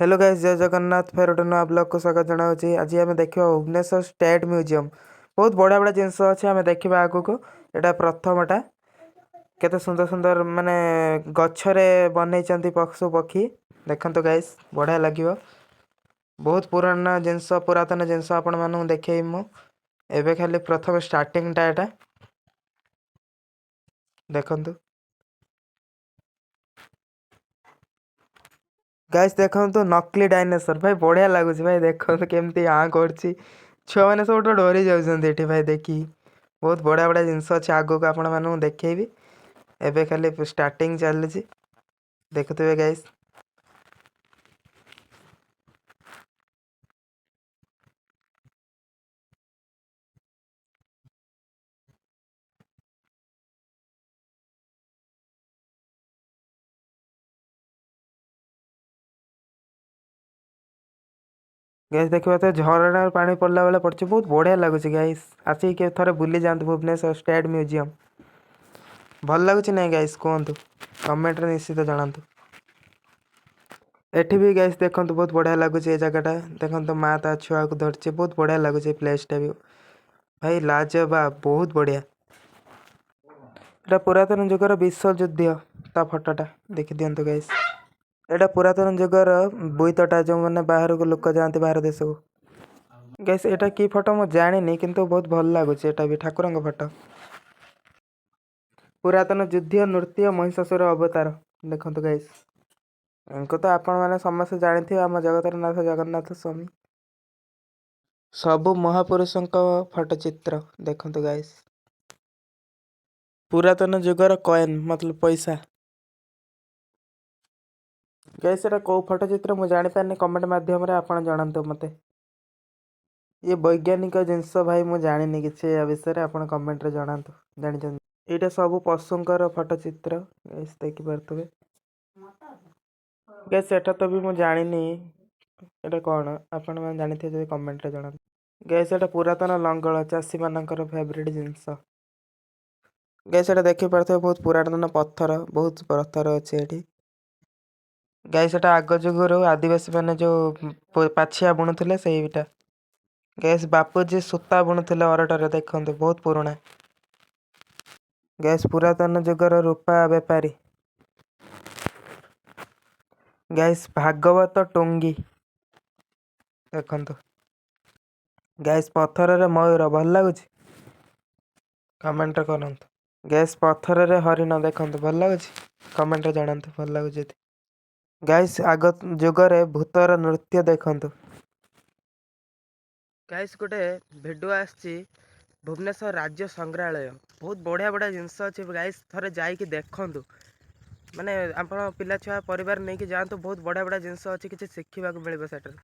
Hello guys, जय जगन्नाथ। फेर गोटे नुआ ब्लॉग को स्वागत जनाऊँगी। आज आम देखा भुवनेश्वर स्टेट म्यूजियम। बहुत बढ़िया बढ़िया जिनस अच्छे आम देखा आग को। यहाँ प्रथमटा केते सुंदर सुंदर माने गछरे बनई पशु पक्षी देखते गाइस, बढ़िया लगे। बहुत पुराना जिनस पुरातन जिनस आपण मानू देखे मुझे खाली प्रथम स्टार्टिंगटा यहाँ देखु। गाइस देखो नकली डायनासोर भाई, बढ़िया लगुच भाई। देखो केमती आँ कर छुआ मैंने सब डरी जाऊँगी भाई देखी। बहुत बढ़िया बढ़िया जिनस अच्छे आग को आपण मानू देखेबी। एबे खाली स्टार्टिंग चली देखुवे गाइस। गैस देखिए तो झरना पानी पड़ला बेले पड़े, बहुत बढ़िया लगुच गाइस। आसिक थे बुली जातु भुवनेश्वर स्टेट म्यूजियम। भल लगुच नहीं गाइस, कहतु कमेंट रे निश्चित जनातु। एठी भी गाइस देखो बहुत बढ़िया लगुच ये जगहटा। देखो माँ ता छुआ को धरचे, बहुत बढ़िया लगुच प्लेसटा भी भाई, लाजवाब बहुत बढ़िया। एटा पुरातन जुगर विश्वयुद्ध ता फोटोटा देखी दिंतु गाइस। एटा पुरातन जुगर बोईतटा जो मैंने बाहर को लोक जाते बाहर देश को। गैस एटा की फोटो मु जानी, किंतु बहुत भल लगुच। एटा भी ठाकुर फोटो। पुरातन युद्ध नृत्य महिषासुर अवतार देखो गाइस। इनको तो आपण मैंने समस्त जानी आम जगतर नाथ जगन्नाथ स्वामी। सबु महापुरुषों फोटो चित्र देखो गाइस। पुरातन जुगर कॉइन मतलब पैसा। गैस एटा कौ फोटो चित्र मुझे जानी पारनी, कमेंट माध्यम रे आपण जणातु मते। ये वैज्ञानिक जिनस भाई मुझे जानी किसी या विषय आप कमेंट रे जणातु जानी। यहाँ सब पशुंकर फोटो चित्र गैस देखी पारे। गैस एटा तो भी मुझे जानी एटा कौन, आपण मैंने जानी थे कमेंट रे जणातु। गैस एटा पुरातन लंगल चाषी मानकर फेवरेट जिनस। गैस एटा देखी पारे बहुत पुरातन पत्थर, बहुत पत्थर अच्छे ये। गैस एटा आग जुगर आदिवासी मैंने जो पाछिया बुणुले सेटा। गैस बापूजी सूता बुणुले अरटर देखते, बहुत पुराणा। गैस पुरातन जुगर रूपा बेपारी। गैस भागवत टोंगी देखो। गैस पत्थर रे मयूर भल लगुच, कमेंट करंतु। गैस पत्थर रे हरिण देखो भल लगुच, कमेंट जणातु भल लगुच। गैस आग जुगरे भूतर नृत्य देखंतु। गैस गोटे भिडियो आसी भुवनेश्वर राज्य संग्रहालय, बहुत बढ़िया बढ़िया जिनस अच्छे गाइस। थरे जाइए देखु, माने आप पिला छुआ परिवार नहीं कि जातु, बहुत बढ़िया बढ़िया जिनस अच्छी किसी शिखा मिले।